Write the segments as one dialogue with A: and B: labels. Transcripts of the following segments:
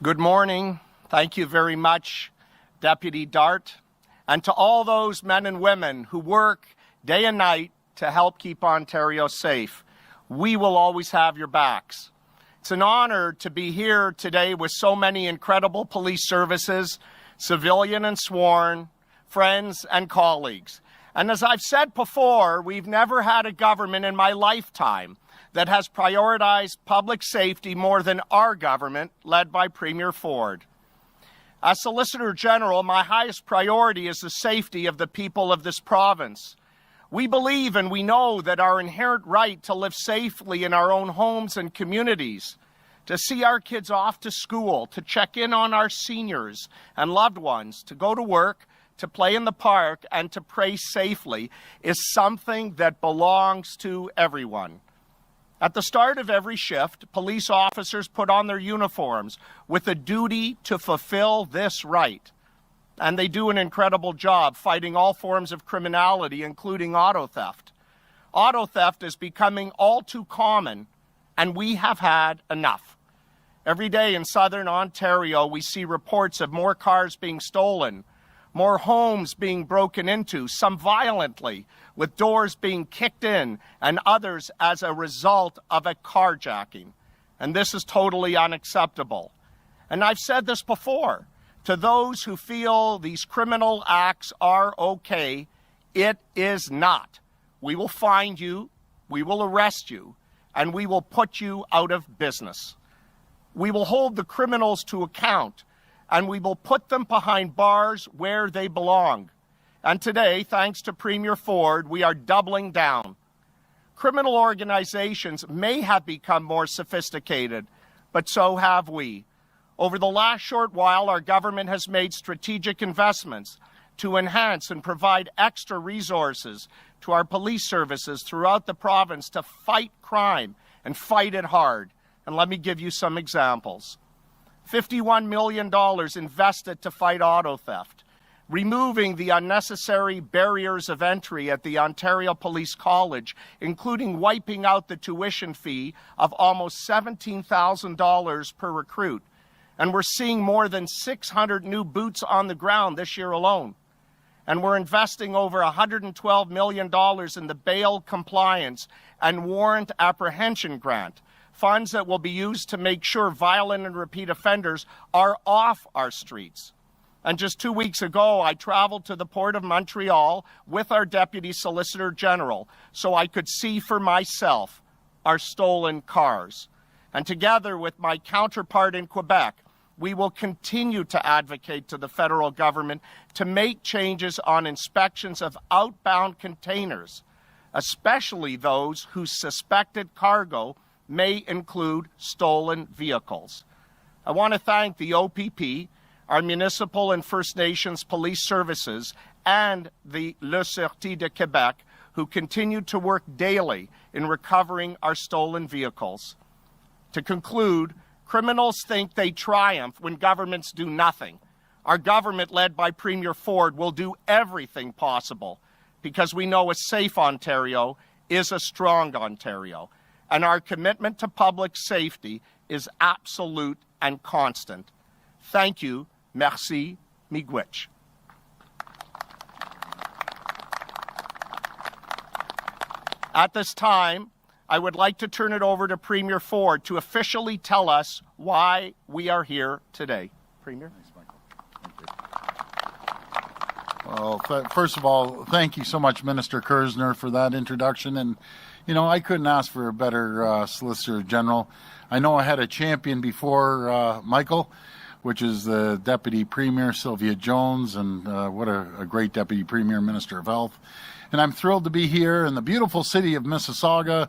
A: Good morning. Thank you very much, Deputy Dart, and to all those men and women who work day and night to help keep Ontario safe. We will always have your backs. It's an honor to be here today with so many incredible police services, civilian and sworn, friends and colleagues. And as I've said before, we've never had a government in my lifetime that has prioritized public safety more than our government, led by Premier Ford. As Solicitor General, my highest priority is the safety of the people of this province. We believe and we know that our inherent right to live safely in our own homes and communities, to see our kids off to school, to check in on our seniors and loved ones, to go to work, to play in the park, and to pray safely is something that belongs to everyone. At the start of every shift, police officers put on their uniforms with a duty to fulfill this right. And they do an incredible job fighting all forms of criminality, including auto theft. Auto theft is becoming all too common, and we have had enough. Every day in southern Ontario, we see reports of more cars being stolen, more homes being broken into, some violently, with doors being kicked in, and others as a result of a carjacking. And this is totally unacceptable. And I've said this before, to those who feel these criminal acts are okay, it is not. We will find you, we will arrest you, and we will put you out of business. We will hold the criminals to account, and we will put them behind bars where they belong. And today, thanks to Premier Ford, we are doubling down. Criminal organizations may have become more sophisticated, but so have we. Over the last short while, our government has made strategic investments to enhance and provide extra resources to our police services throughout the province to fight crime and fight it hard. And let me give you some examples. $51 million invested to fight auto theft, removing the unnecessary barriers of entry at the Ontario Police College, including wiping out the tuition fee of almost $17,000 per recruit. And we're seeing more than 600 new boots on the ground this year alone. And we're investing over $112 million in the bail compliance and warrant apprehension grant, funds that will be used to make sure violent and repeat offenders are off our streets. And just 2 weeks ago, I traveled to the Port of Montreal with our Deputy Solicitor General so I could see for myself our stolen cars. And together with my counterpart in Quebec, we will continue to advocate to the federal government to make changes on inspections of outbound containers, especially those whose suspected cargo may include stolen vehicles. I want to thank the OPP, our municipal and First Nations police services, and the Le Sûreté de Québec, who continue to work daily in recovering our stolen vehicles. To conclude, criminals think they triumph when governments do nothing. Our government, led by Premier Ford, will do everything possible because we know a safe Ontario is a strong Ontario. And our commitment to public safety is absolute and constant. Thank you. Merci. Miigwech. At this time, I would like to turn it over to Premier Ford to officially tell us why we are here today. Premier?
B: Well, first of all, thank you so much, Minister Kersner, for that introduction. And, you know, I couldn't ask for a better Solicitor General. I know I had a champion before Michael, which is the Deputy Premier, Sylvia Jones, and what a great Deputy Premier, Minister of Health. And I'm thrilled to be here in the beautiful city of Mississauga.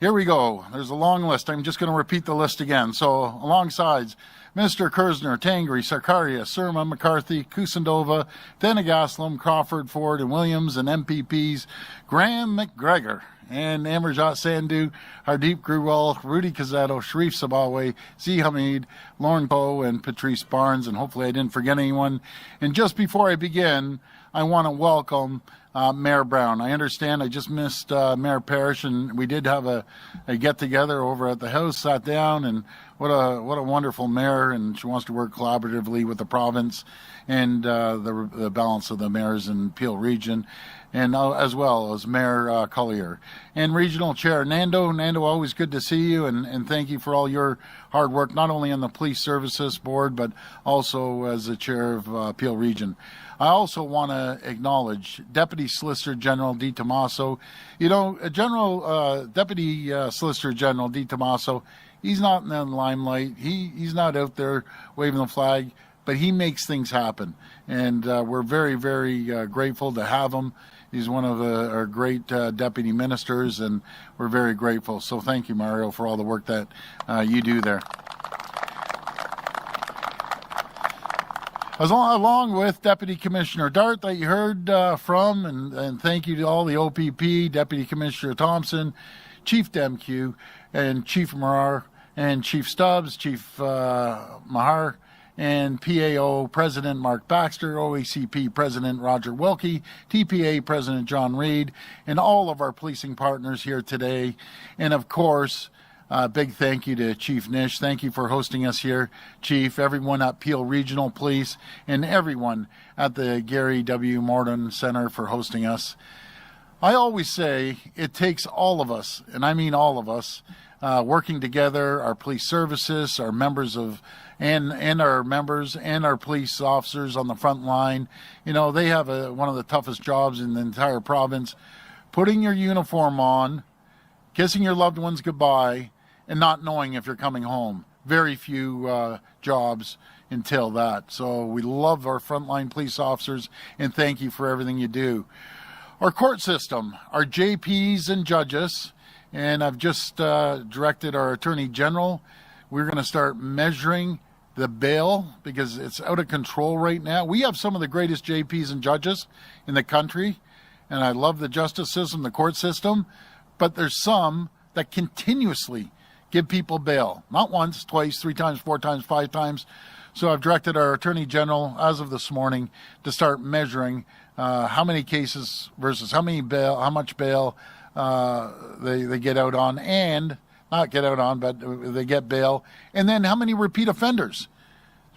B: Here we go. There's a long list. I'm just going to repeat the list again. So alongside Minister Kersner, Tangri, Sarkaria, Surma, McCarthy, Kusindova, Denegaslam, Crawford, Ford, and Williams, and MPPs, Graham McGregor, and Amarjot Sandhu, Hardeep Grewal, Rudy Cazzetto, Sharif Sabawe, Z. Hamid, Lauren Poe, and Patrice Barnes, and hopefully I didn't forget anyone. And just before I begin, I want to welcome Mayor Brown. I understand I just missed Mayor Parrish, and we did have a get-together over at the house, sat down, and what a wonderful mayor, and she wants to work collaboratively with the province and the balance of the mayors in Peel Region, and as well as Mayor Collier. And Regional Chair Nando. Nando, always good to see you, and thank you for all your hard work, not only on the Police Services Board, but also as the Chair of Peel Region. I also want to acknowledge Deputy Solicitor General Di Tommaso. You know, Deputy Solicitor General Di Tommaso, he's not in the limelight. He's not out there waving the flag, but he makes things happen. And we're very, very grateful to have him. He's one of our great deputy ministers, and we're very grateful. So thank you, Mario, for all the work that you do there. Along with Deputy Commissioner Dart that you heard from, and thank you to all the OPP, Deputy Commissioner Thompson, Chief Demkew, and Chief Marar, and Chief Stubbs, Chief Mahar, and PAO President Mark Baxter, OACP President Roger Wilkie, TPA President John Reed, and all of our policing partners here today. And of course, big thank you to Chief Nish. Thank you for hosting us here, Chief, everyone at Peel Regional Police, and everyone at the Gary W. Morden Center for hosting us. I always say it takes all of us, and I mean all of us, working together, our police services, our members of, and our members and our police officers on the front line. You know, they have one of the toughest jobs in the entire province. Putting your uniform on, kissing your loved ones goodbye, and not knowing if you're coming home. Very few jobs entail that. So we love our frontline police officers, and thank you for everything you do. Our court system, our JPs and judges, and I've just directed our Attorney General. We're going to start measuring the bail because it's out of control right now. We have some of the greatest JPs and judges in the country, and I love the justice system, the court system, but there's some that continuously give people bail. Not once, twice, 3 times, 4 times, 5 times. So I've directed our Attorney General, as of this morning, to start measuring how many cases versus how much bail they get out on, and not get out on, but they get bail, and then how many repeat offenders.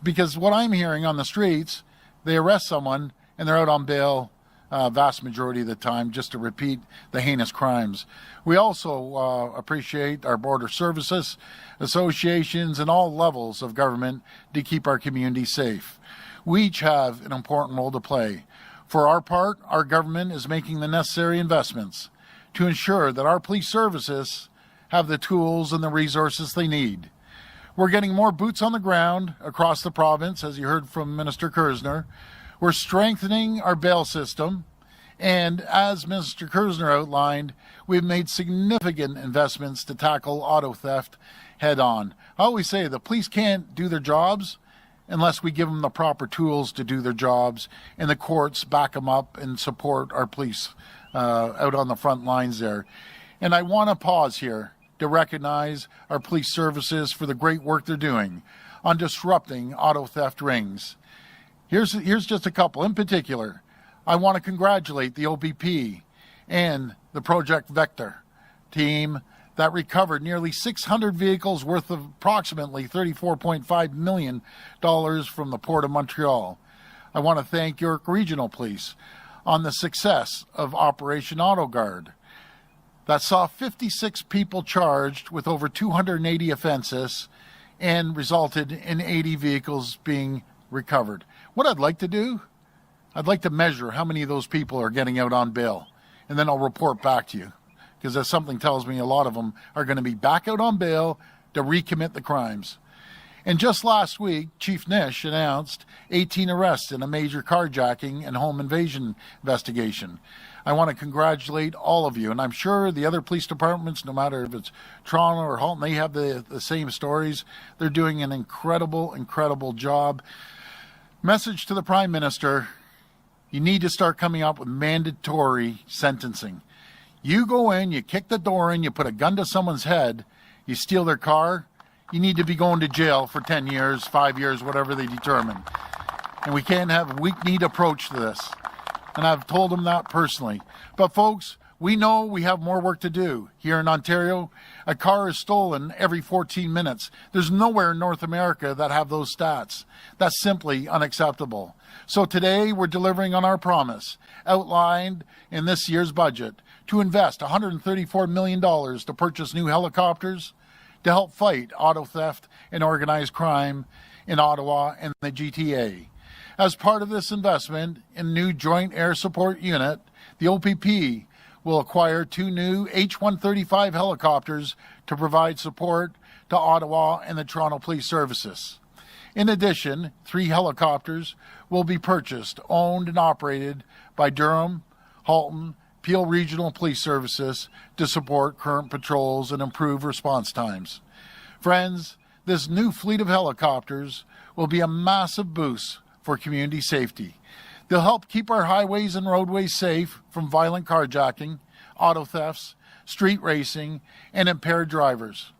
B: Because what I'm hearing on the streets, they arrest someone and they're out on bail vast majority of the time just to repeat the heinous crimes. We also appreciate our border services, associations, and all levels of government to keep our community safe. We each have an important role to play. For our part, our government is making the necessary investments to ensure that our police services have the tools and the resources they need. We're getting more boots on the ground across the province, as you heard from Minister Kersner. We're strengthening our bail system, and as Minister Kersner outlined, we've made significant investments to tackle auto theft head on. I always say the police can't do their jobs unless we give them the proper tools to do their jobs, and the courts back them up and support our police out on the front lines there. And I want to pause here to recognize our police services for the great work they're doing on disrupting auto theft rings. Here's just a couple. In particular, I want to congratulate the OPP and the Project Vector team that recovered nearly 600 vehicles worth of approximately $34.5 million from the Port of Montreal. I want to thank York Regional Police on the success of Operation Auto Guard that saw 56 people charged with over 280 offenses and resulted in 80 vehicles being recovered. What I'd like to do, I'd like to measure how many of those people are getting out on bail, and then I'll report back to you, because as something tells me a lot of them are going to be back out on bail to recommit the crimes. And just last week, Chief Nish announced 18 arrests in a major carjacking and home invasion investigation. I want to congratulate all of you, and I'm sure the other police departments, no matter if it's Toronto or Halton, they have the same stories. They're doing an incredible, incredible job. Message to the Prime Minister, you need to start coming up with mandatory sentencing. You go in, you kick the door in, you put a gun to someone's head, you steal their car, you need to be going to jail for 10 years, 5 years, whatever they determine. And we can't have a weak-kneed approach to this. And I've told them that personally. But folks, We know we have more work to do. Here in Ontario, a car is stolen every 14 minutes. There's nowhere in North America that have those stats. That's simply unacceptable. So today we're delivering on our promise, outlined in this year's budget, to invest $134 million to purchase new helicopters to help fight auto theft and organized crime in Ottawa and the GTA. As part of this investment in new Joint Air Support Unit, the OPP will acquire 2 new H-135 helicopters to provide support to Ottawa and the Toronto Police Services. In addition, 3 helicopters will be purchased, owned and operated by Durham, Halton, Peel Regional Police Services to support current patrols and improve response times. Friends, this new fleet of helicopters will be a massive boost for community safety. They'll help keep our highways and roadways safe from violent carjacking, auto thefts, street racing, and impaired drivers.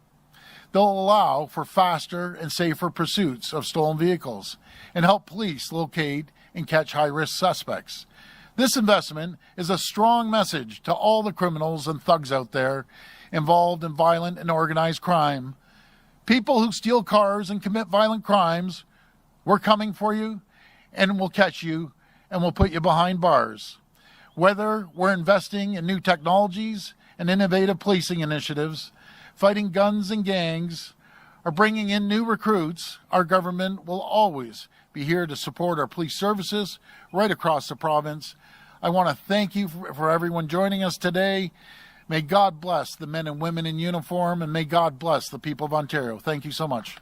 B: They'll allow for faster and safer pursuits of stolen vehicles and help police locate and catch high-risk suspects. This investment is a strong message to all the criminals and thugs out there involved in violent and organized crime. People who steal cars and commit violent crimes, we're coming for you, and we'll catch you, and we'll put you behind bars. Whether we're investing in new technologies and innovative policing initiatives, fighting guns and gangs, or bringing in new recruits, our government will always be here to support our police services right across the province. I want to thank you for everyone joining us today. May God bless the men and women in uniform, and may God bless the people of Ontario. Thank you so much.